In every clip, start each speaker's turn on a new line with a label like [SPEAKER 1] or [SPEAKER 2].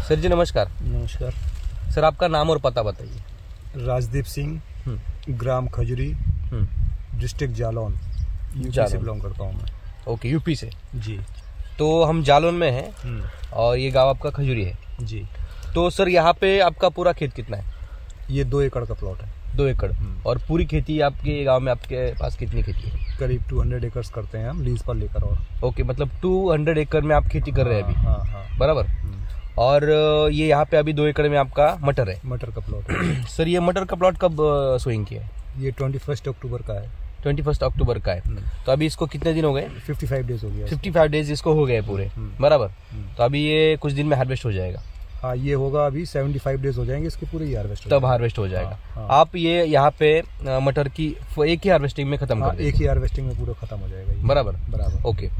[SPEAKER 1] Sir जी नमस्कार।
[SPEAKER 2] नमस्कार
[SPEAKER 1] sir आपका नाम और पता बताइए।
[SPEAKER 2] राजदीप सिंह, ग्राम खजुरी, डिस्ट्रिक्ट जालौन, यूपी से
[SPEAKER 1] जालौन।
[SPEAKER 2] बिलोंग करता हूँ मैं।
[SPEAKER 1] ओके, यूपी से।
[SPEAKER 2] जी
[SPEAKER 1] तो हम जालौन में हैं और ये गांव आपका खजूरी है।
[SPEAKER 2] जी।
[SPEAKER 1] तो सर यहाँ पे आपका पूरा खेत कितना है?
[SPEAKER 2] ये 2 एकड़ का प्लॉट है।
[SPEAKER 1] 2 एकड़। और पूरी खेती आपके गांव में आपके पास कितनी खेती है?
[SPEAKER 2] करीब 200 एकर्स करते हैं हम लीज पर लेकर। और
[SPEAKER 1] ओके, मतलब 200 एकड़ में आप खेती कर रहे हैं अभी?
[SPEAKER 2] हाँ हाँ।
[SPEAKER 1] बराबर। और ये यहाँ पे अभी 2 एकड़ में आपका मटर है?
[SPEAKER 2] मटर का प्लॉट है।
[SPEAKER 1] सर ये मटर का प्लॉट कब सोइंग किया है?
[SPEAKER 2] ये 21 अक्टूबर का है।
[SPEAKER 1] 21 अक्टूबर का है। तो अभी इसको कितने दिन हो गए?
[SPEAKER 2] 55 डेज हो गया।
[SPEAKER 1] 55 डेज इसको हो गए पूरे। बराबर। तो अभी ये कुछ दिन में हार्वेस्ट हो जाएगा?
[SPEAKER 2] हाँ, ये होगा अभी 75 डेज हो जाएंगे इसके पूरे, ही हार्वेस्ट
[SPEAKER 1] तब हार्वेस्ट हो जाएगा।
[SPEAKER 2] हाँ।
[SPEAKER 1] आप ये यहाँ पे मटर की एक ही हार्वेस्टिंग में खत्म कर देंगे?
[SPEAKER 2] एक ही हार्वेस्टिंग में पूरा खत्म हो जाएगा ये।
[SPEAKER 1] बराबर
[SPEAKER 2] बराबर।
[SPEAKER 1] ओके।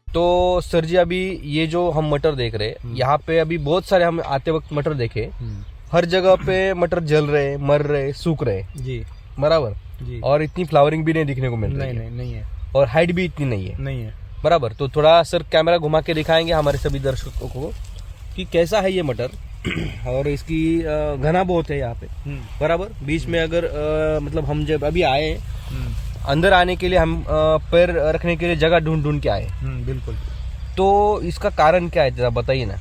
[SPEAKER 1] तो सर जी अभी ये जो हम मटर देख रहे हैं यहाँ पे, अभी बहुत सारे हम आते वक्त मटर देखे, हर जगह पे मटर जल रहे, मर रहे, सूख रहे।
[SPEAKER 2] जी
[SPEAKER 1] बराबर
[SPEAKER 2] जी।
[SPEAKER 1] और इतनी फ्लावरिंग भी नहीं दिखने को मिल रही है।
[SPEAKER 2] नहीं है।
[SPEAKER 1] और हाइट भी इतनी नहीं है।
[SPEAKER 2] नहीं है।
[SPEAKER 1] बराबर। तो थोड़ा सर कैमरा घुमा के दिखाएंगे हमारे सभी दर्शकों को कि कैसा है ये मटर। और इसकी घना बहुत है यहाँ पे। बराबर। बीच में अगर मतलब हम जब अभी आए अंदर आने के लिए, हम पैर रखने के लिए जगह ढूंढ ढूंढ के आए।
[SPEAKER 2] बिल्कुल।
[SPEAKER 1] तो इसका कारण क्या है जरा बताइए ना।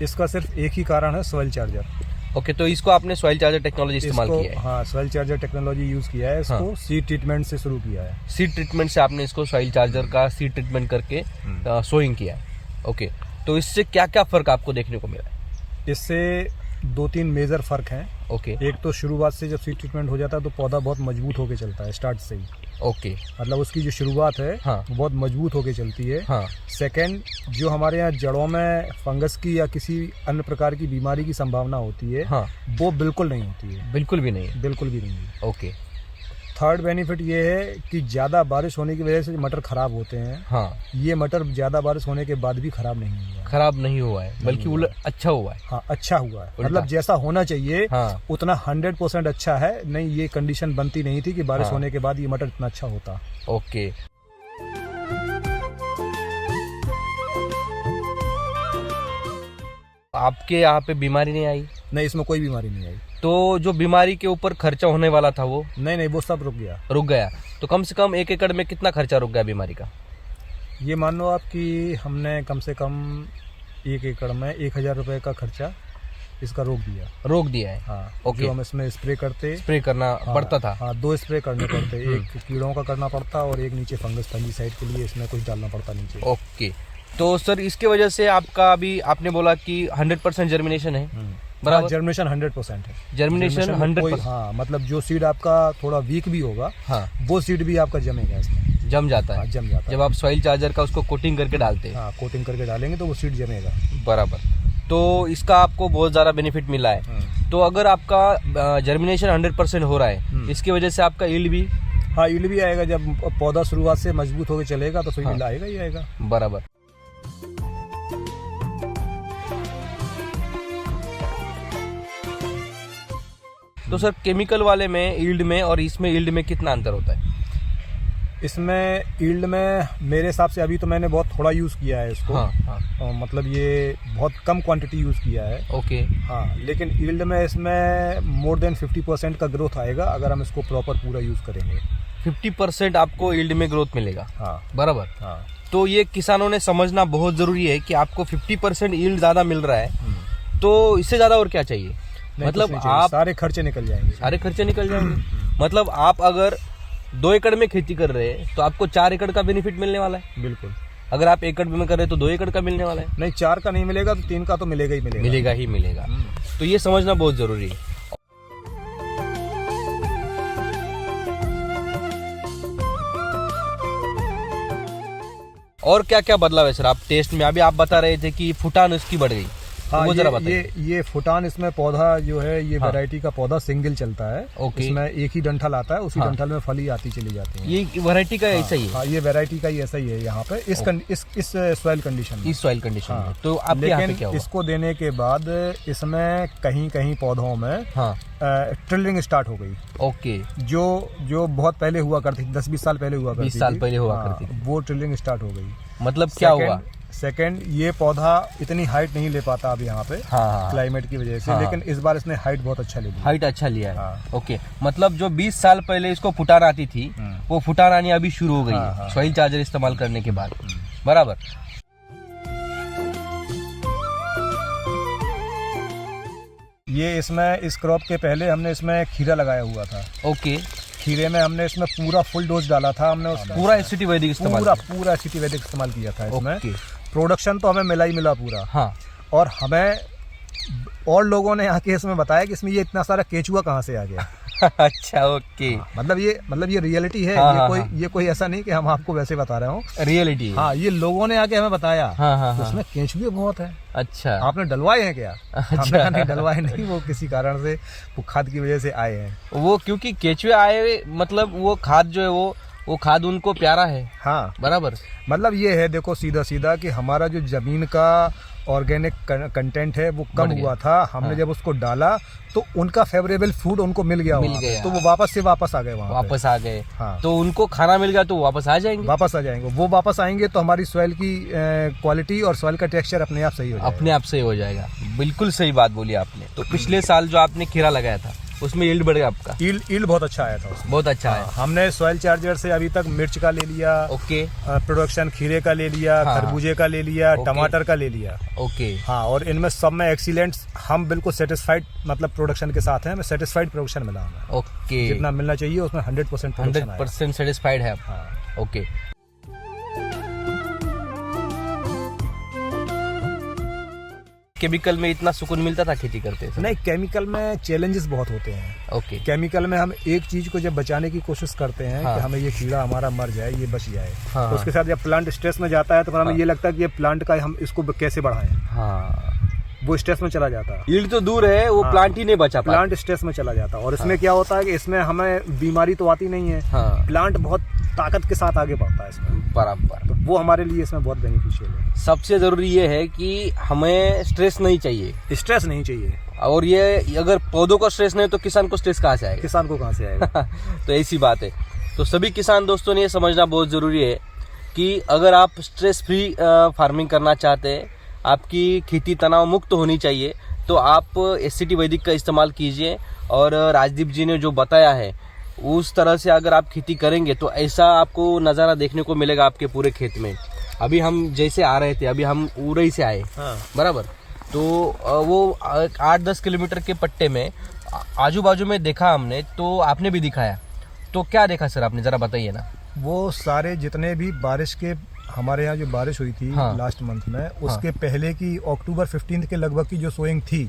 [SPEAKER 2] इसका सिर्फ एक ही कारण है, सॉइल चार्जर।
[SPEAKER 1] ओके, तो इसको आपने सॉइल चार्जर टेक्नोलॉजी इस्तेमाल किया है?
[SPEAKER 2] हाँ, सॉइल चार्जर टेक्नोलॉजी यूज किया है इसको। सीड ट्रीटमेंट से शुरू किया है।
[SPEAKER 1] सीड ट्रीटमेंट से आपने इसको सॉइल चार्जर का सीड ट्रीटमेंट करके सोइंग किया है। ओके, तो इससे क्या क्या फर्क आपको देखने को मिला है?
[SPEAKER 2] इससे 2-3 मेजर फर्क हैं।
[SPEAKER 1] ओके।
[SPEAKER 2] एक तो शुरुआत से जब सीड ट्रीटमेंट हो जाता है तो पौधा बहुत मजबूत होके चलता है स्टार्ट से ही।
[SPEAKER 1] ओके।
[SPEAKER 2] मतलब उसकी जो शुरुआत है
[SPEAKER 1] हाँ।
[SPEAKER 2] वो बहुत मजबूत होके चलती है।
[SPEAKER 1] हाँ।
[SPEAKER 2] सेकंड, जो हमारे यहाँ जड़ों में फंगस की या किसी अन्य प्रकार की बीमारी की संभावना होती है,
[SPEAKER 1] हाँ।
[SPEAKER 2] वो बिल्कुल नहीं होती है।
[SPEAKER 1] बिल्कुल भी नहीं?
[SPEAKER 2] बिल्कुल भी नहीं है।
[SPEAKER 1] ओके।
[SPEAKER 2] थर्ड बेनिफिट ये है कि ज़्यादा बारिश होने की वजह से मटर खराब होते हैं।
[SPEAKER 1] हाँ।
[SPEAKER 2] ये मटर ज़्यादा बारिश होने के बाद भी खराब नहीं हुआ।
[SPEAKER 1] खराब नहीं हुआ है, बल्कि अच्छा हुआ है।
[SPEAKER 2] हाँ, अच्छा हुआ है। मतलब जैसा होना चाहिए उतना 100% अच्छा है। नहीं, ये कंडीशन बनती नहीं थी कि बारिश होने के बाद ये मटर इतना अच्छा होता।
[SPEAKER 1] ओके। आपके यहाँ पे बीमारी नहीं आई?
[SPEAKER 2] नहीं, इसमें कोई बीमारी नहीं आई।
[SPEAKER 1] तो जो बीमारी के ऊपर खर्चा होने वाला था वो?
[SPEAKER 2] नहीं, वो सब रुक गया।
[SPEAKER 1] तो कम से कम 1 एकड़ में कितना खर्चा रुक गया बीमारी का?
[SPEAKER 2] ये मान लो आप कि हमने कम से कम 1 एकड़ में 1000 रुपए का खर्चा इसका रोक दिया है। हाँ।
[SPEAKER 1] ओके।
[SPEAKER 2] जो हम इसमें स्प्रे करना
[SPEAKER 1] पड़ता था।
[SPEAKER 2] हाँ, 2 स्प्रे करने पड़ते। एक कीड़ों का करना पड़ता और एक नीचे फंगस फंजीसाइड के लिए इसमें कुछ डालना पड़ता नीचे।
[SPEAKER 1] ओके। तो सर इसके वजह से आपका अभी आपने बोला कि 100% जर्मिनेशन है?
[SPEAKER 2] बराबर। जर्मिनेशन 100% है।
[SPEAKER 1] जर्मिनेशन 100%।
[SPEAKER 2] हाँ, मतलब जो सीड आपका थोड़ा वीक भी होगा,
[SPEAKER 1] हाँ,
[SPEAKER 2] वो सीड भी आपका जमेगा इसमें।
[SPEAKER 1] जम जाता है?
[SPEAKER 2] जम जाता है।
[SPEAKER 1] जब आप सॉइल चार्जर का उसको कोटिंग करके डालते हैं?
[SPEAKER 2] हाँ, कोटिंग करके डालेंगे तो वो सीड जमेगा।
[SPEAKER 1] बराबर। तो इसका आपको बहुत ज़्यादा बेनिफिट मिला है। तो अगर आपका जर्मिनेशन 100% हो रहा है, इसकी वजह से आपका यील्ड भी?
[SPEAKER 2] हाँ, यील्ड भी आएगा। जब पौधा शुरुआत से मजबूत होकर चलेगा तो फिर यील्ड आएगा ही आएगा।
[SPEAKER 1] बराबर। तो सर केमिकल वाले में यील्ड में और इसमें यील्ड में कितना अंतर होता है?
[SPEAKER 2] इसमें यील्ड में मेरे हिसाब से अभी तो मैंने बहुत थोड़ा यूज़ किया है इसको। हाँ। मतलब ये बहुत कम क्वांटिटी यूज़ किया है।
[SPEAKER 1] ओके।
[SPEAKER 2] हाँ, लेकिन यील्ड में इसमें मोर देन 50% का ग्रोथ आएगा अगर हम इसको प्रॉपर पूरा यूज़ करेंगे।
[SPEAKER 1] 50% आपको यील्ड में ग्रोथ मिलेगा?
[SPEAKER 2] हाँ।
[SPEAKER 1] बराबर।
[SPEAKER 2] हाँ।
[SPEAKER 1] तो ये किसानों ने समझना बहुत ज़रूरी है कि आपको 50% यील्ड ज़्यादा मिल रहा है, तो इससे ज़्यादा और क्या चाहिए? मतलब आप
[SPEAKER 2] सारे खर्चे निकल जाएंगे।
[SPEAKER 1] मतलब आप अगर 2 एकड़ में खेती कर रहे हैं तो आपको 4 एकड़ का बेनिफिट मिलने वाला है।
[SPEAKER 2] बिल्कुल।
[SPEAKER 1] अगर आप 1 एकड़ में कर रहे हैं तो 2 एकड़ का मिलने वाला है।
[SPEAKER 2] नहीं, 4 का नहीं मिलेगा तो 3 का तो मिलेगा ही
[SPEAKER 1] मिलेगा। तो ये समझना बहुत जरूरी है। और क्या क्या बदलाव है सर आप टेस्ट में? अभी आप बता रहे थे कि फुटान उसकी बढ़ गई।
[SPEAKER 2] हाँ,
[SPEAKER 1] वो जरा बताइए।
[SPEAKER 2] ये फुटान, इसमें पौधा जो है ये वैरायटी का पौधा सिंगल चलता है।
[SPEAKER 1] ओके।
[SPEAKER 2] इसमें एक ही डंठल आता है, उसी डंठल में फली आती चली जाती है।
[SPEAKER 1] ये वैरायटी का ऐसा ही है?
[SPEAKER 2] हाँ, ये वैरायटी का ही ऐसा ही है यहाँ पे इस सॉइल कंडीशन में।
[SPEAKER 1] इस सॉइल कंडीशन में। तो आपके यहाँ पे क्या हुआ?
[SPEAKER 2] इसको देने के बाद इसमें कहीं पौधों में ट्रिलिंग स्टार्ट हो गई।
[SPEAKER 1] ओके।
[SPEAKER 2] जो बहुत पहले हुआ करती थी, 10-20 साल पहले हुआ करती थी।
[SPEAKER 1] 20 साल पहले हुआ करती थी।
[SPEAKER 2] वो ट्रिलिंग स्टार्ट हो गई।
[SPEAKER 1] मतलब क्या हुआ?
[SPEAKER 2] सेकंड, ये पौधा इतनी हाइट नहीं ले पाता अब यहाँ पे,
[SPEAKER 1] हाँ,
[SPEAKER 2] क्लाइमेट की वजह से, लेकिन इस बार इसने हाइट बहुत अच्छा ले लिया।
[SPEAKER 1] हाइट अच्छा लिया है।
[SPEAKER 2] हाँ।
[SPEAKER 1] ओके, मतलब जो 20 साल पहले इसको फुटान आती थी वो फुटान आनी अभी शुरू हो गई है सॉइल चार्जर इस्तेमाल करने के बाद। बराबर।
[SPEAKER 2] ये इसमें इस क्रॉप के पहले हमने इसमें खीरा लगाया हुआ था।
[SPEAKER 1] ओके,
[SPEAKER 2] खीरे में हमने इसमें पूरा फुल डोज डाला था हमने उसमें,
[SPEAKER 1] पूरा एसिटी वैदिक इस्तेमाल
[SPEAKER 2] पूरा एसिटी वैदिक इस्तेमाल किया था इसमें।
[SPEAKER 1] ओके।
[SPEAKER 2] प्रोडक्शन तो हमें मिला ही मिला पूरा।
[SPEAKER 1] हाँ।
[SPEAKER 2] और हमें और लोगों ने आके इसमें बताया कि इसमें ये इतना सारा केचुआ कहाँ से आ गया।
[SPEAKER 1] अच्छा, ओके।
[SPEAKER 2] मतलब ये रियलिटी है। ये कोई ऐसा नहीं कि हम आपको वैसे बता रहे हो,
[SPEAKER 1] रियलिटी।
[SPEAKER 2] हाँ, ये लोगों ने आके हमें बताया।
[SPEAKER 1] हाँ।
[SPEAKER 2] उसमें केचुए बहुत है।
[SPEAKER 1] अच्छा,
[SPEAKER 2] आपने डलवाए हैं क्या?
[SPEAKER 1] अच्छा।
[SPEAKER 2] हमने नहीं डलवाए, नहीं, वो किसी कारण से वो खाद की वजह से आए हैं।
[SPEAKER 1] वो क्योंकि केचुए आए, मतलब वो खाद जो है वो खाद उनको प्यारा है।
[SPEAKER 2] हाँ,
[SPEAKER 1] बराबर।
[SPEAKER 2] मतलब ये है, देखो सीधा कि हमारा जो जमीन का ऑर्गेनिक कंटेंट है वो कम हुआ था। हमने जब उसको डाला तो उनका फेवरेबल फूड उनको मिल गया, तो वो वापस आ गए वहाँ,
[SPEAKER 1] वापस आ गए।
[SPEAKER 2] हाँ।
[SPEAKER 1] तो उनको खाना मिल गया तो वापस आ जाएंगे।
[SPEAKER 2] वो वापस आएंगे तो हमारी सॉइल की क्वालिटी और सॉइल का टेक्सचर अपने आप सही हो जाएगा।
[SPEAKER 1] अपने आप सही हो जाएगा। बिल्कुल सही बात बोली आपने। तो पिछले साल जो आपने खीरा लगाया था उसमें यील्ड बढ़ गया आपका?
[SPEAKER 2] यील्ड बहुत अच्छा आया था उसमें।
[SPEAKER 1] बहुत अच्छा है।
[SPEAKER 2] हमने सॉइल चार्जर से अभी तक मिर्च का ले लिया,
[SPEAKER 1] ओके,
[SPEAKER 2] प्रोडक्शन खीरे का ले लिया, खरबूजे का ले लिया, टमाटर का ले लिया।
[SPEAKER 1] ओके।
[SPEAKER 2] हाँ, और इनमें सब में एक्सीलेंट, हम बिल्कुल सेटिस्फाइड, मतलब प्रोडक्शन के साथ हैं, हमें सेटिस्फाइड प्रोडक्शन मिला हमें।
[SPEAKER 1] ओके,
[SPEAKER 2] जितना मिलना चाहिए उसमें 100%
[SPEAKER 1] सेटिस्फाइड है आप?
[SPEAKER 2] हाँ।
[SPEAKER 1] ओके। केमिकल में इतना सुकून मिलता था खेती करते थे?
[SPEAKER 2] नहीं, केमिकल में चैलेंजेस बहुत होते हैं।
[SPEAKER 1] ओके।
[SPEAKER 2] केमिकल में हम एक चीज को जब बचाने की कोशिश करते हैं कि हमें ये कीड़ा हमारा मर जाए, ये बच जाए, तो उसके साथ जब प्लांट स्ट्रेस में जाता है तो फिर हमें ये लगता है कि ये प्लांट का हम इसको कैसे बढ़ाएं।
[SPEAKER 1] हाँ,
[SPEAKER 2] वो स्ट्रेस में चला जाता है।
[SPEAKER 1] यील्ड तो दूर है, वो प्लांट ही नहीं बचा पाता।
[SPEAKER 2] प्लांट स्ट्रेस में चला जाता है। और इसमें क्या होता है कि इसमें हमें बीमारी तो आती नहीं है। प्लांट बहुत ताकत के साथ आगे बढ़ता है इसमें।
[SPEAKER 1] बराबर।
[SPEAKER 2] तो वो हमारे लिए इसमें बहुत बेनिफिशियल है।
[SPEAKER 1] सबसे जरूरी ये है कि हमें स्ट्रेस नहीं चाहिए।
[SPEAKER 2] स्ट्रेस नहीं चाहिए।
[SPEAKER 1] और ये अगर पौधों को स्ट्रेस नहीं तो किसान को स्ट्रेस कहाँ से आएगा?
[SPEAKER 2] किसान को कहाँ से आएगा?
[SPEAKER 1] तो ऐसी बात है। तो सभी किसान दोस्तों ने ये समझना बहुत जरूरी है कि अगर आप स्ट्रेस फ्री फार्मिंग करना चाहते हैं, आपकी खेती तनाव मुक्त होनी चाहिए, तो आप एससीटी वैदिक का इस्तेमाल कीजिए। और राजदीप जी ने जो बताया है उस तरह से अगर आप खेती करेंगे तो ऐसा आपको नज़ारा देखने को मिलेगा आपके पूरे खेत में। अभी हम जैसे आ रहे थे, अभी हम उरई से आए। हाँ। बराबर। तो वो 8-10 किलोमीटर के पट्टे में आजू बाजू में देखा हमने, तो आपने भी दिखाया। तो क्या देखा सर आपने, जरा बताइए ना।
[SPEAKER 2] वो सारे जितने भी बारिश के, हमारे यहाँ जो बारिश हुई थी लास्ट मंथ में, उसके पहले की अक्टूबर 15 के लगभग की जो सोइंग थी,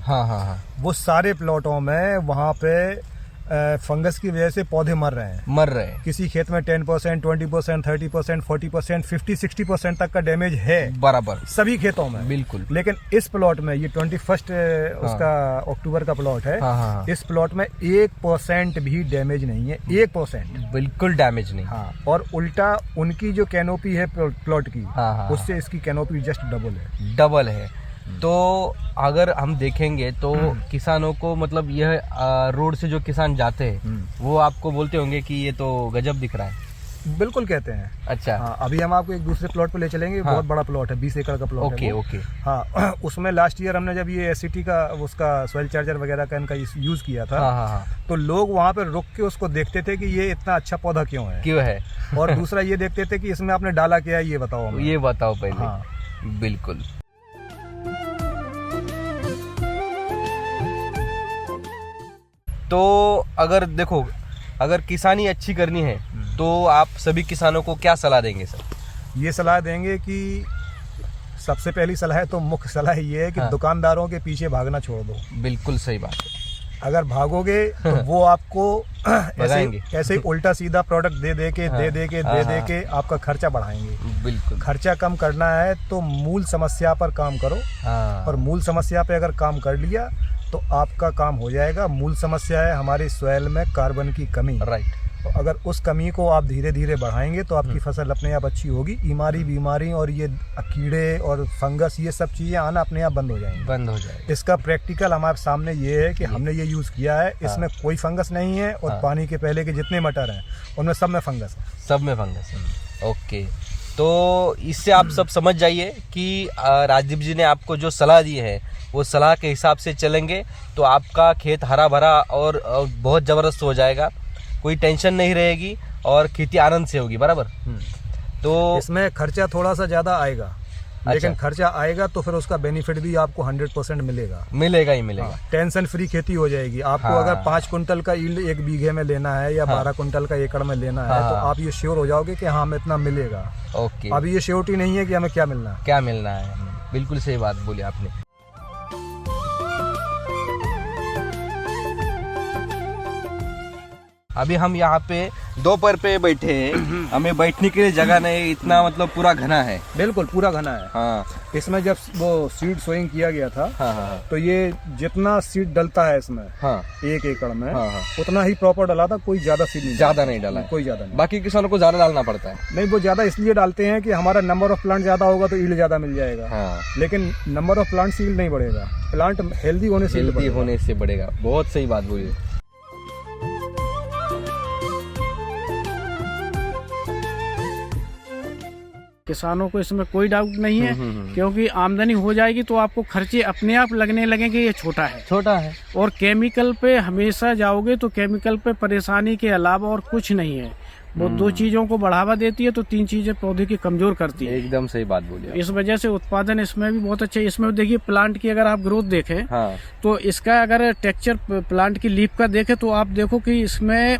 [SPEAKER 2] वो सारे प्लॉटों में वहाँ पे फंगस की वजह से पौधे मर रहे हैं। किसी खेत में 10%, 20%, 30%, 40%, 50-60% तक का डैमेज है। बराबर, सभी खेतों में। बिल्कुल। लेकिन इस प्लॉट में, ये 21 उसका अक्टूबर का प्लॉट है, इस प्लॉट में 1% भी डैमेज नहीं है। 1%
[SPEAKER 1] बिल्कुल डैमेज नहीं।
[SPEAKER 2] हाँ। और उल्टा उनकी जो कैनोपी है प्लॉट की, उससे इसकी कैनोपी जस्ट डबल है। तो अगर हम देखेंगे तो किसानों को, मतलब यह रोड से जो किसान जाते हैं वो आपको बोलते होंगे कि ये तो गजब दिख रहा है। बिल्कुल कहते हैं।
[SPEAKER 1] अच्छा।
[SPEAKER 2] हाँ, अभी हम आपको एक दूसरे प्लॉट पे ले चलेंगे। बहुत बड़ा प्लॉट है, 20 एकड़ का प्लॉट है।
[SPEAKER 1] ओके।
[SPEAKER 2] हाँ, उसमें लास्ट ईयर हमने जब ये एससीटी का उसका सॉइल चार्जर वगैरह का इनका यूज किया था, तो लोग वहाँ पे रुक के उसको देखते थे कि ये इतना अच्छा पौधा क्यों है। और दूसरा ये देखते थे कि इसमें आपने डाला क्या है, ये बताओ
[SPEAKER 1] पहले। हाँ, बिल्कुल। तो अगर देखो, अगर किसानी अच्छी करनी है तो आप सभी किसानों को क्या सलाह देंगे सर?
[SPEAKER 2] ये सलाह देंगे कि सबसे पहली सलाह तो मुख्य सलाह ये है कि दुकानदारों के पीछे भागना छोड़ दो। बिल्कुल सही बात है। अगर भागोगे तो वो आपको ऐसे ही उल्टा सीधा प्रोडक्ट दे के आपका खर्चा बढ़ाएंगे। बिल्कुल। खर्चा कम करना है तो मूल समस्या पर काम करो। और मूल समस्या पे अगर काम कर लिया तो आपका काम हो जाएगा। मूल समस्या है हमारी सॉइल में कार्बन की कमी। राइट। तो अगर उस कमी को आप धीरे धीरे बढ़ाएंगे तो आपकी फसल अपने आप अच्छी होगी। बीमारी और ये कीड़े और फंगस, ये सब चीज़ें आना अपने आप बंद हो जाएंगे। इसका प्रैक्टिकल हमारे सामने ये है कि हमने ये यूज़ किया है। इसमें कोई फंगस नहीं है। और पानी के पहले के जितने मटर हैं उनमें सब में फंगस है।
[SPEAKER 1] ओके। तो इससे आप सब समझ जाइए कि राजदीप जी ने आपको जो सलाह दी है वो सलाह के हिसाब से चलेंगे तो आपका खेत हरा भरा और बहुत ज़बरदस्त हो जाएगा, कोई टेंशन नहीं रहेगी और खेती आनंद से होगी। बराबर। तो
[SPEAKER 2] इसमें खर्चा थोड़ा सा ज़्यादा आएगा, लेकिन खर्चा आएगा तो फिर उसका बेनिफिट भी आपको 100% मिलेगा।
[SPEAKER 1] मिलेगा ही मिलेगा।
[SPEAKER 2] टेंशन फ्री खेती हो जाएगी। आपको अगर 5 कुंटल का यील्ड 1 बीघे में लेना है या 12 कुंटल का एकड़ में लेना है तो आप ये श्योर हो जाओगे कि हाँ हमें इतना मिलेगा।
[SPEAKER 1] ओके।
[SPEAKER 2] अभी ये श्योरिटी नहीं है कि हमें क्या मिलना है।
[SPEAKER 1] क्या मिलना है, बिल्कुल सही बात बोली आपने। अभी हम यहाँ पे दोपहर पे बैठे हैं, हमें बैठने के लिए जगह नहीं, इतना मतलब पूरा घना है।
[SPEAKER 2] बिल्कुल पूरा घना है।
[SPEAKER 1] हाँ।
[SPEAKER 2] इसमें जब वो सीड सोइंग किया गया था
[SPEAKER 1] हाँ।
[SPEAKER 2] तो ये जितना सीड डलता है इसमें 1 एकड़ में उतना ही प्रॉपर डला था, कोई ज्यादा सीड नहीं,
[SPEAKER 1] ज्यादा नहीं डाला,
[SPEAKER 2] कोई ज्यादा नहीं।
[SPEAKER 1] बाकी किसानों को ज्यादा डालना पड़ता है।
[SPEAKER 2] नहीं, वो ज्यादा इसलिए डालते हैं कि हमारा नंबर ऑफ प्लांट ज्यादा होगा तो ईल्ड ज्यादा मिल जाएगा। लेकिन नंबर ऑफ प्लांट से ईल्ड नहीं बढ़ेगा, प्लांट हेल्दी होने से
[SPEAKER 1] बढ़ेगा। बहुत सही बात बोली।
[SPEAKER 3] किसानों को इसमें कोई डाउट नहीं है, क्योंकि आमदनी हो जाएगी तो आपको खर्चे अपने आप लगने लगेंगे। ये छोटा है और केमिकल पे हमेशा जाओगे तो केमिकल पे परेशानी के अलावा और कुछ नहीं है। वो 2 चीजों को बढ़ावा देती है तो 3 चीजें पौधे की कमजोर करती है।
[SPEAKER 1] एकदम सही बात बोली।
[SPEAKER 3] इस वजह से उत्पादन इसमें भी बहुत अच्छा है। इसमें देखिए प्लांट की अगर आप ग्रोथ देखें तो इसका अगर टेक्सचर प्लांट की लीफ का देखें तो आप देखो कि इसमें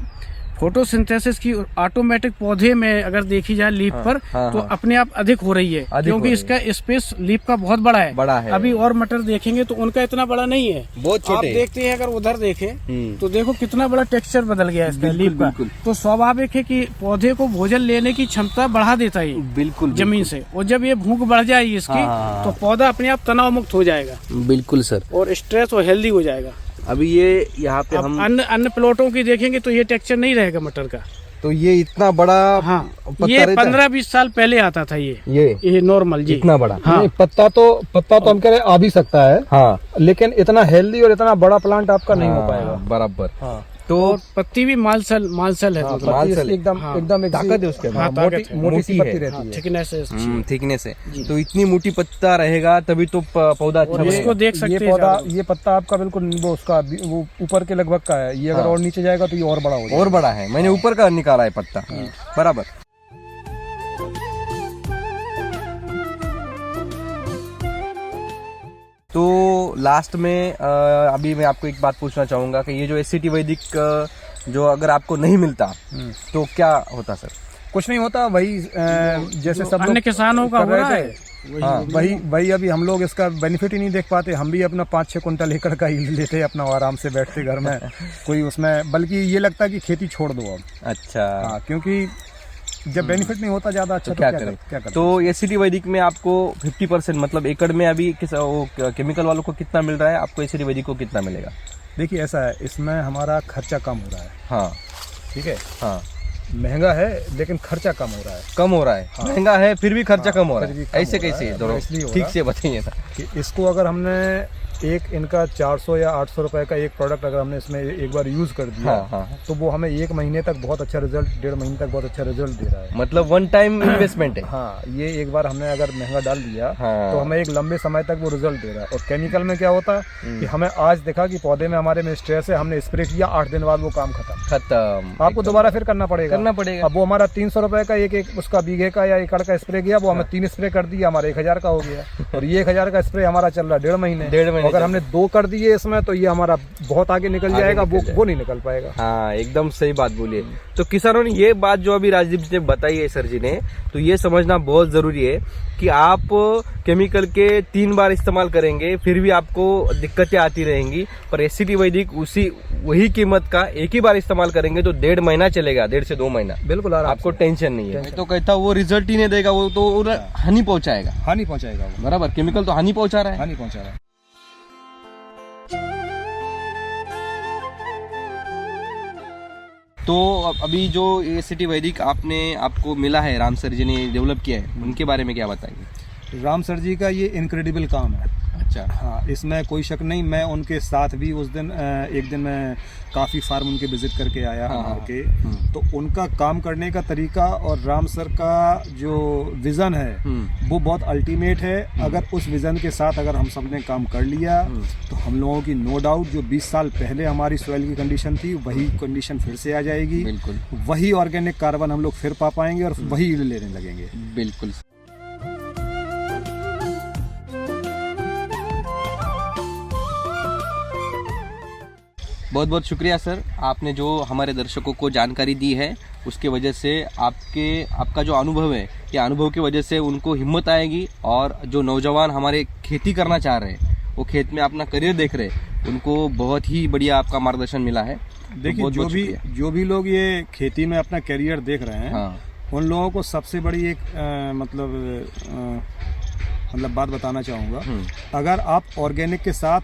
[SPEAKER 3] फोटोसिंथेसिस की ऑटोमेटिक पौधे में अगर देखी जाए लीफ पर तो अपने आप अधिक हो रही है, क्योंकि इसका स्पेस लीफ का बहुत बड़ा है। अभी और मटर देखेंगे तो उनका इतना बड़ा नहीं है,
[SPEAKER 1] बहुत छोटे।
[SPEAKER 3] आप देखते हैं अगर उधर देखें तो देखो कितना बड़ा टेक्सचर बदल गया है इसका लीफ का। तो स्वाभाविक है कि पौधे को भोजन लेने की क्षमता बढ़ा देता है
[SPEAKER 1] बिल्कुल
[SPEAKER 3] जमीन से, और जब ये भूख बढ़ जाएगी इसकी तो पौधा अपने आप तनाव मुक्त हो जाएगा।
[SPEAKER 1] बिल्कुल सर।
[SPEAKER 3] और स्ट्रेस और हेल्दी हो जाएगा।
[SPEAKER 1] अभी ये यहाँ पे हम
[SPEAKER 3] अन्य प्लॉटों की देखेंगे तो ये टेक्सचर नहीं रहेगा मटर का।
[SPEAKER 1] तो ये इतना बड़ा
[SPEAKER 3] ये 15-20 साल पहले आता था ये नॉर्मल जी
[SPEAKER 2] इतना बड़ा।
[SPEAKER 3] हाँ।
[SPEAKER 2] पत्ता तो हम कह रहे आ भी सकता है, लेकिन इतना हेल्दी और इतना बड़ा प्लांट आपका नहीं हो पाएगा।
[SPEAKER 1] बराबर।
[SPEAKER 3] तो पत्ती भी मालसल है,
[SPEAKER 1] मालसल
[SPEAKER 2] एकदम
[SPEAKER 1] ताकत है उसके अंदर,
[SPEAKER 2] मोटी सी पत्ती रहती है,
[SPEAKER 3] थिकनेस है।
[SPEAKER 1] तो इतनी मोटी पत्ता रहेगा तभी तो पौधा अच्छा
[SPEAKER 3] बनेगा। इसको देख सकते हैं,
[SPEAKER 2] ये पत्ता आपका बिल्कुल वो उसका वो ऊपर के लगभग का है। ये अगर और नीचे जाएगा तो ये और बड़ा हो जाएगा।
[SPEAKER 1] और बड़ा है, मैंने ऊपर का निकाला है पत्ता। बराबर। तो लास्ट में अभी मैं आपको एक बात पूछना चाहूंगा कि ये जो एससीटी वैदिक जो अगर आपको नहीं मिलता तो क्या होता सर?
[SPEAKER 2] कुछ नहीं होता, वही जैसे सब
[SPEAKER 3] अन्य किसानों का हो रहा है।
[SPEAKER 2] वही अभी हम लोग इसका बेनिफिट ही नहीं देख पाते। हम भी अपना 5-6 कुंटल एकड़ का यील्ड लेते अपना आराम से बैठते घर में कोई उसमें, बल्कि ये लगता है कि खेती छोड़ दो अब।
[SPEAKER 1] अच्छा।
[SPEAKER 2] क्योंकि जब बेनिफिट नहीं होता ज्यादा अच्छा तो क्या करें?
[SPEAKER 1] तो एससीटी वैदिक में आपको 50% मतलब एकड़ में अभी केमिकल वालों को कितना मिल रहा है, आपको एससीटी वैदिक को कितना मिलेगा?
[SPEAKER 2] देखिए ऐसा है, इसमें हमारा खर्चा कम हो रहा है।
[SPEAKER 1] हाँ
[SPEAKER 2] ठीक है।
[SPEAKER 1] हाँ,
[SPEAKER 2] महंगा है लेकिन खर्चा कम हो रहा है।
[SPEAKER 1] हाँ। महंगा है फिर भी खर्चा कम हो रहा है। ऐसे कैसे ठीक से बताइए ना
[SPEAKER 2] कि इसको अगर हमने एक इनका 400 या 800 रुपए का एक प्रोडक्ट अगर हमने इसमें एक बार यूज कर दिया तो वो हमें 1 महीने तक बहुत अच्छा रिजल्ट, 1.5 महीने तक बहुत अच्छा रिजल्ट दे रहा है।
[SPEAKER 1] मतलब 1 टाइम इन्वेस्टमेंट है।
[SPEAKER 2] हाँ, ये एक बार हमने अगर महंगा डाल दिया तो हमें एक लंबे समय तक वो रिजल्ट दे रहा है। और केमिकल में क्या होता है कि हमें आज देखा कि पौधे में हमारे में स्ट्रेस है, हमने स्प्रे किया, 8 दिन बाद वो काम खत्म। आपको दोबारा फिर करना पड़ेगा। अब वो हमारा 300 रुपए का एक उसका बीघे का या एकड़ का स्प्रे किया, वो हमें 3 स्प्रे कर दिया, हमारा 1000 का हो गया। और ये 1000 का स्प्रे हमारा चल रहा है 1.5 महीने। अगर हमने 2 कर दिए इसमें तो ये हमारा बहुत आगे निकल जाएगा, वो नहीं निकल पाएगा।
[SPEAKER 1] हाँ, एकदम सही बात बोलिए। तो किसानों ने ये बात जो अभी राजदीप जी ने बताई है सर जी ने, तो ये समझना बहुत जरूरी है कि आप केमिकल के 3 बार इस्तेमाल करेंगे फिर भी आपको दिक्कतें आती रहेंगी, पर एससीटी वैदिक वही कीमत का एक ही बार इस्तेमाल करेंगे तो 1.5 महीना चलेगा, 1.5 से 2 महीना बिल्कुल आपको टेंशन नहीं है। मैं तो कहता हूँ वो रिजल्ट ही नहीं देगा, वो तो हानि पहुंचाएगा। बराबर, केमिकल तो हानि पहुंचा रहा है। तो अभी जो एससीटी वैदिक आपको मिला है, राम सर जी ने डेवलप किया है, उनके बारे में क्या बताएंगे?
[SPEAKER 2] राम सर जी का ये इनक्रेडिबल काम है।
[SPEAKER 1] अच्छा।
[SPEAKER 2] हाँ, इसमें कोई शक नहीं। मैं उनके साथ भी उस दिन एक दिन मैं काफ़ी फार्म उनके विजिट करके आया हमारे के। तो उनका काम करने का तरीका और राम सर का जो विज़न है वो बहुत अल्टीमेट है। अगर उस विज़न के साथ अगर हम सब ने काम कर लिया तो हम लोगों की नो डाउट जो 20 साल पहले हमारी सॉइल की कंडीशन थी वही कंडीशन फिर से आ जाएगी।
[SPEAKER 1] बिल्कुल।
[SPEAKER 2] वही ऑर्गेनिक कार्बन हम लोग फिर पा पाएंगे और वही लेने लगेंगे।
[SPEAKER 1] बिल्कुल। बहुत बहुत शुक्रिया सर, आपने जो हमारे दर्शकों को जानकारी दी है उसके वजह से आपका जो अनुभव है, ये अनुभव की वजह से उनको हिम्मत आएगी और जो नौजवान हमारे खेती करना चाह रहे हैं, वो खेत में अपना करियर देख रहे हैं, उनको बहुत ही बढ़िया आपका मार्गदर्शन मिला है।
[SPEAKER 2] देखिए, जो भी लोग ये खेती में अपना करियर देख रहे हैं,
[SPEAKER 1] हाँ।
[SPEAKER 2] उन लोगों को सबसे बड़ी एक मतलब बात बताना चाहूँगा। अगर आप ऑर्गेनिक के साथ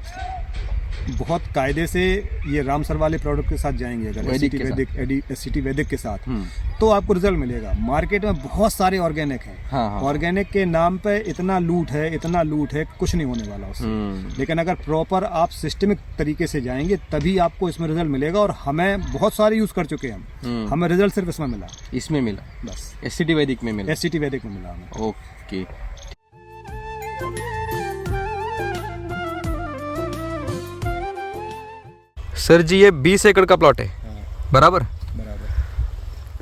[SPEAKER 2] बहुत कायदे से ये राम सर वाले प्रोडक्ट के साथ जाएंगे, अगर एससीटी वैदिक के साथ, तो आपको रिजल्ट मिलेगा। मार्केट में बहुत सारे ऑर्गेनिक हैं।
[SPEAKER 1] हाँ।
[SPEAKER 2] ऑर्गेनिक के नाम पे इतना लूट है, कुछ नहीं होने वाला उससे। लेकिन अगर प्रॉपर आप सिस्टमिक तरीके से जाएंगे तभी आपको इसमें रिजल्ट मिलेगा। और हमें बहुत सारे यूज कर चुके हैं हमें रिजल्ट सिर्फ इसमें मिला, बस
[SPEAKER 1] एससीटी वैदिक में मिला।
[SPEAKER 2] एससीटी वैदिक में मिला हमें।
[SPEAKER 1] ओके। सर जी, ये 20 एकड़ का प्लॉट है। बराबर।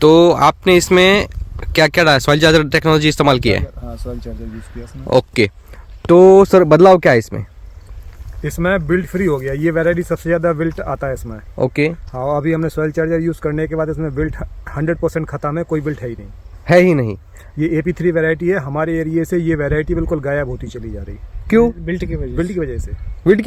[SPEAKER 1] तो आपने इसमें क्या क्या डाला? सॉइल चार्जर टेक्नोलॉजी इस्तेमाल की है?
[SPEAKER 2] हाँ, सॉइल चार्जर यूज किया इसमें।
[SPEAKER 1] ओके। तो सर बदलाव क्या है इसमें?
[SPEAKER 2] इसमें बिल्ट फ्री हो गया। ये वैरायटी सबसे ज्यादा बिल्ट आता है इसमें।
[SPEAKER 1] ओके।
[SPEAKER 2] हाँ, अभी हमने सॉइल चार्जर यूज करने के बाद इसमें बिल्ट 100% खत्म है, कोई बिल्ट है ही नहीं। ये AP3 वैरायटी है। हमारे एरिया से ये वैरायटी बिल्कुल गायब होती चली जा रही।
[SPEAKER 1] क्यों?
[SPEAKER 3] बिल्ट की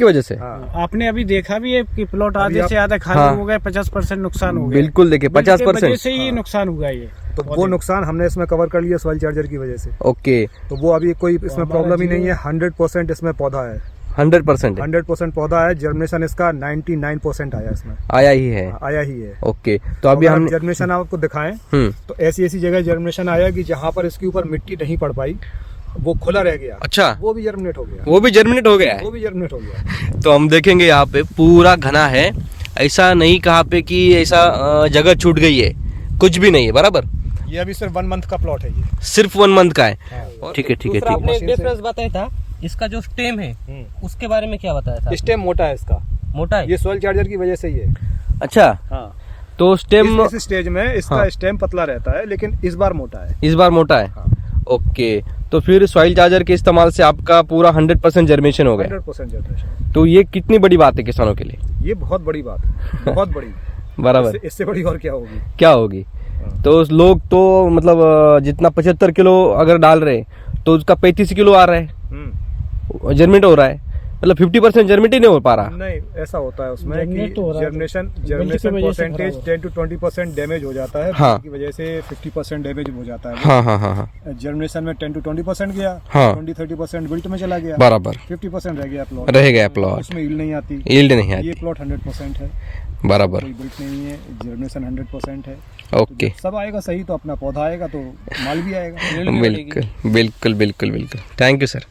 [SPEAKER 1] वजह से।
[SPEAKER 3] हाँ। आपने अभी देखा भी है कि प्लॉट आधे से आधा खाली हो गए, 50% नुकसान हो गया।
[SPEAKER 1] बिल्कुल, देखिए 50%
[SPEAKER 3] से ही नुकसान हुआ ये।
[SPEAKER 2] तो वो नुकसान हमने इसमें कवर कर लिया सॉइल चार्जर की वजह से।
[SPEAKER 1] ओके।
[SPEAKER 2] तो वो अभी कोई इसमें प्रॉब्लम ही नहीं है। 100% इसमें पौधा है।
[SPEAKER 1] 100%
[SPEAKER 2] पौधा है। जर्मिनेशन इसका 99% इसमें आया ही है।
[SPEAKER 1] ओके। तो अभी हम
[SPEAKER 2] जर्मिनेशन आपको दिखाएं तो ऐसी जगह जर्मिनेशन आया कि जहाँ पर इसके ऊपर मिट्टी नहीं पड़ पाई, वो खुला रह गया।
[SPEAKER 1] अच्छा।
[SPEAKER 2] वो भी जर्मिनेट हो गया।
[SPEAKER 1] तो हम देखेंगे यहाँ पे पूरा घना है। ऐसा नहीं कहाँ पे कि ऐसा जगह छूट गई है, कुछ भी नहीं है। बराबर।
[SPEAKER 2] ये अभी सिर्फ 1 मंथ का प्लॉट है। ये
[SPEAKER 1] सिर्फ 1 मंथ का है। ठीक है।
[SPEAKER 4] आपने एक डिफरेंस बताया था, इसका जो स्टेम है उसके बारे में क्या बताया था?
[SPEAKER 2] स्टेम मोटा है इसका।
[SPEAKER 4] मोटा है?
[SPEAKER 2] ये सॉइल चार्जर की वजह से ही है।
[SPEAKER 1] अच्छा।
[SPEAKER 2] हाँ।
[SPEAKER 1] तो स्टेम
[SPEAKER 2] इस स्टेज में इसका स्टेम पतला रहता है, लेकिन इस बार मोटा है।
[SPEAKER 1] हाँ। ओके। तो फिर सॉइल चार्जर के इस्तेमाल से आपका पूरा 100% जर्मिनेशन हो गया।
[SPEAKER 2] 100% जर्मिनेशन।
[SPEAKER 1] तो ये कितनी बड़ी बात है किसानों के लिए?
[SPEAKER 2] ये बहुत बड़ी बात है, बहुत बड़ी।
[SPEAKER 1] बराबर।
[SPEAKER 2] इससे बड़ी और क्या होगी?
[SPEAKER 1] तो लोग तो मतलब जितना 75 किलो अगर डाल रहे तो उसका 35 किलो आ रहा है, जर्मिनेट हो रहा है। मतलब 50% जर्मिनेट ही नहीं हो पा रहा।
[SPEAKER 2] नहीं, ऐसा होता है उसमें कि जर्मिनेशन परसेंटेज 10 to 20% डैमेज हो जाता है।
[SPEAKER 1] हाँ।
[SPEAKER 2] की वजह से 50% डैमेज हो जाता है।
[SPEAKER 1] हाँ।
[SPEAKER 2] जर्मिनेशन में 10 to 20% गया।
[SPEAKER 1] हाँ।
[SPEAKER 2] 20-30% बिल्ट में चला गया।
[SPEAKER 1] बराबर।
[SPEAKER 2] 50% रह गया प्लॉट। उसमें यील्ड नहीं आती।
[SPEAKER 1] ये
[SPEAKER 2] प्लॉट 100% है।
[SPEAKER 1] बराबर।
[SPEAKER 2] कोई बिल्ट नहीं है, जर्मिनेशन 100% है।
[SPEAKER 1] ओके।
[SPEAKER 2] सब आएगा सही तो अपना पौधा आएगा तो माल भी आएगा।
[SPEAKER 1] बिल्कुल। Thank you sir.